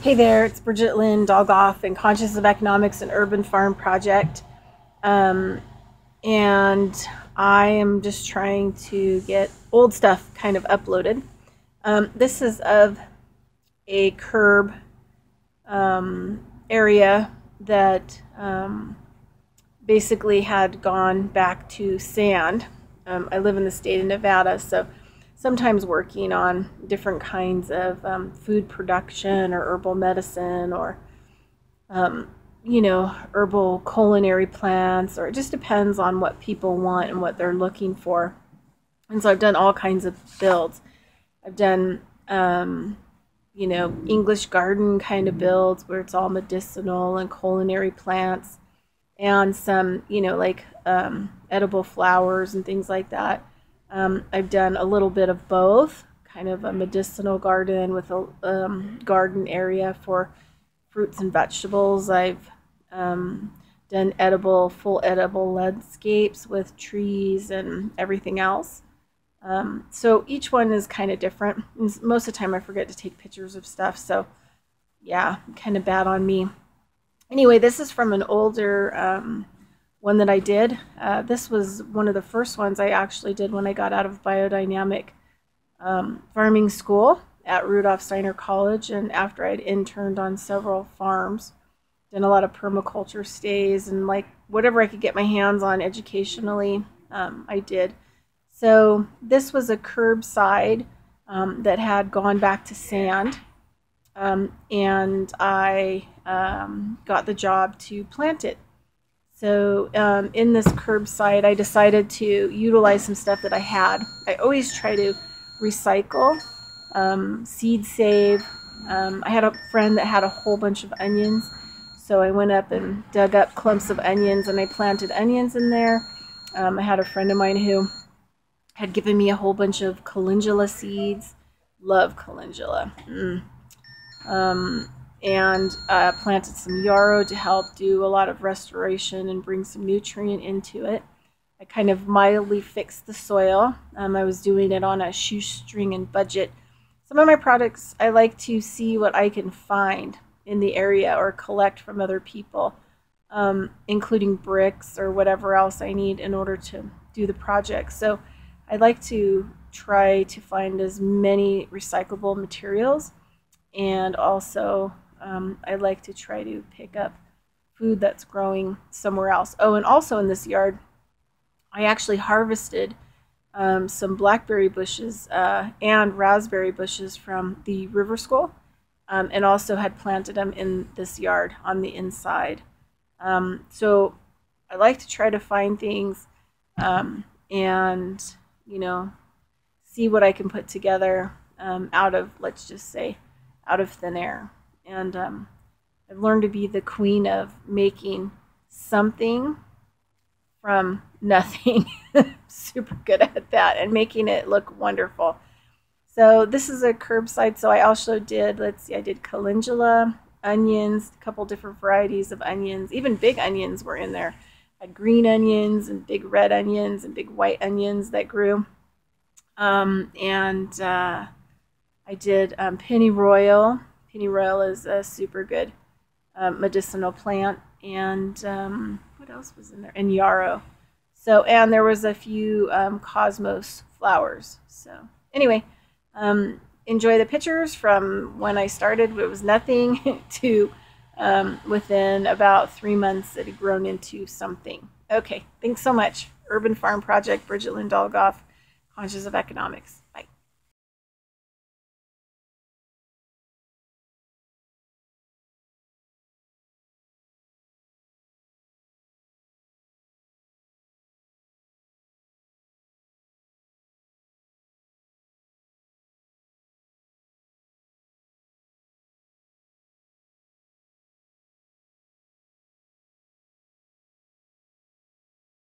Hey there, it's Bridget Lynn Dolgoff and Conscious of Economics and Urban Farm Project. Um, and I am just trying to get old stuff kind of uploaded. This is of a curb area that basically had gone back to sand. I live in the state of Nevada, so sometimes working on different kinds of food production or herbal medicine or, herbal culinary plants, or it just depends on what people want and what they're looking for. And so I've done all kinds of builds. I've done, English garden kind of builds where it's all medicinal and culinary plants and some, edible flowers and things like that. I've done a little bit of both, kind of a medicinal garden with a garden area for fruits and vegetables. I've done full edible landscapes with trees and everything else. So each one is kind of different. Most of the time I forget to take pictures of stuff, so yeah, kind of bad on me. Anyway, this is from an older one that I did. This was one of the first ones I actually did when I got out of biodynamic farming school at Rudolph Steiner College, and after I'd interned on several farms, done a lot of permaculture stays, and like whatever I could get my hands on educationally, I did. So this was a curbside that had gone back to sand, and I got the job to plant it. So in this curbside, I decided to utilize some stuff that I had. I always try to recycle, seed save. I had a friend that had a whole bunch of onions, so I went up and dug up clumps of onions and I planted onions in there. I had a friend of mine who had given me a whole bunch of calendula seeds. Love calendula. And planted some yarrow to help do a lot of restoration and bring some nutrient into it. I kind of mildly fixed the soil. I was doing it on a shoestring and budget. Some of my products, I like to see what I can find in the area or collect from other people, including bricks or whatever else I need in order to do the project. So I like to try to find as many recyclable materials, and also I like to try to pick up food that's growing somewhere else. Oh, and also in this yard, I actually harvested some blackberry bushes and raspberry bushes from the river school, and also had planted them in this yard on the inside. So I like to try to find things and, see what I can put together out of, let's just say, out of thin air. And I've learned to be the queen of making something from nothing. Super good at that, and making it look wonderful. So this is a curbside. So I also did, I did calendula, onions, a couple different varieties of onions. Even big onions were in there. I had green onions and big red onions and big white onions that grew. I did pennyroyal. Pennyroyal is a super good medicinal plant. And what else was in there? And yarrow. So, and there was a few cosmos flowers. So anyway, enjoy the pictures from when I started. It was nothing to within about 3 months it had grown into something. Okay, thanks so much. Urban Farm Project, Bridget Lynn Dolgoff, Conscious of Economics. Bye.